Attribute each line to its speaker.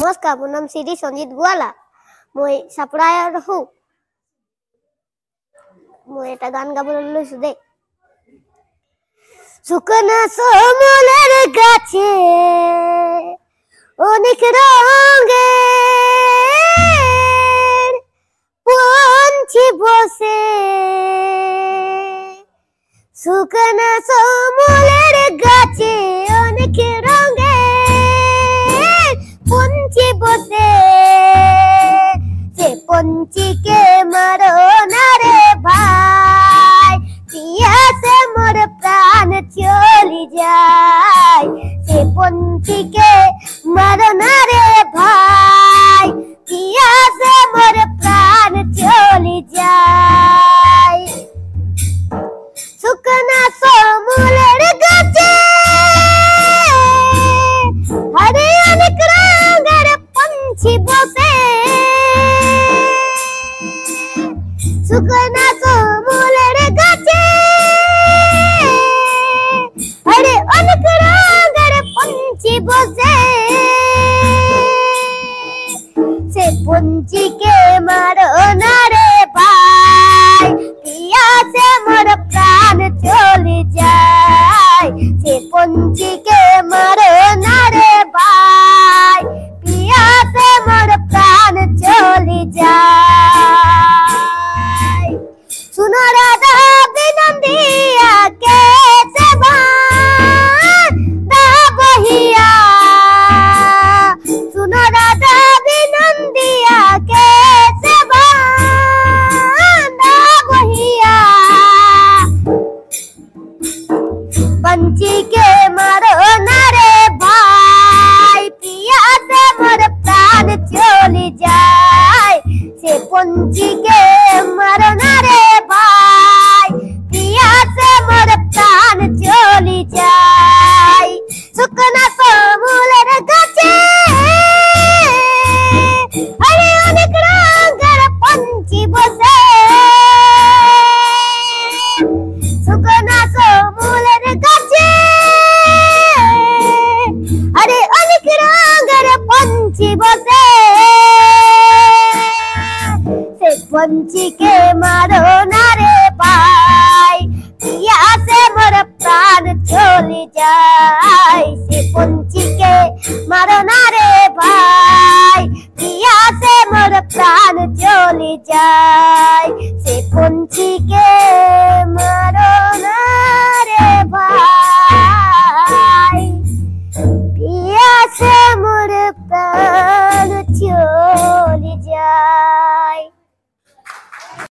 Speaker 1: নমস্কাৰ, মোৰ নাম শ্ৰী সঞ্জিত গোৱালা। মই চাপৰাৰ হওঁ। মই এটা গান গাবলৈ লৈছো দেই। শুকনা সমলের গাছে অনেক রঙের পঞ্ছি বসে, শুকনা সমলের গাছে অনেক রঙের পঞ্ছি বসে, সে পঞ্চিকে মারো না রে ভাই, পিয়াসে মোর প্রাণ চলি যায়। সে পঞ্চিকে মারো না রে ভাই, পিয়াসে মোর প্রাণ চলি যায়। শুকনা সমলের গাছে আরে অনেক রঙের পঞ্ছি বসে, শুকনা সমলের গাছে আরে অনেক রঙের পঞ্ছি বসে, সে পঞ্চিকে মারো না রে ভাই, পিয়াসে মোর প্রাণ চলে যায়। সে পঞ্চিকে মারো না রে ভাই, পিয়াসে মোর প্রাণ চলে যায়। सुनो राधा बिनंदिया कैसे बांधा बहिया, सुनो राधा बिनंदिया कैसे बांधा बहिया, पंछी के मारो ना रे भाई, पिया से मोर प्राण चली जाए। से पंछी के मारो ना रे भाई, पिया से मोर प्राण चली जाए। শুকনা সমলের গাছে আরে অনেক রঙের পঞ্ছি বসে, শুকনা সমলের গাছে আরে অনেক রঙের পঞ্ছি বসে, সে পঞ্চিকে মারো না রে ভাই, পিয়াসে মোর প্রাণ চলে যায়। সে পঞ্চিকে মারো না রে ভাই, পিয়াসে মোর প্রাণ চলে যায়। সে পঞ্চিকে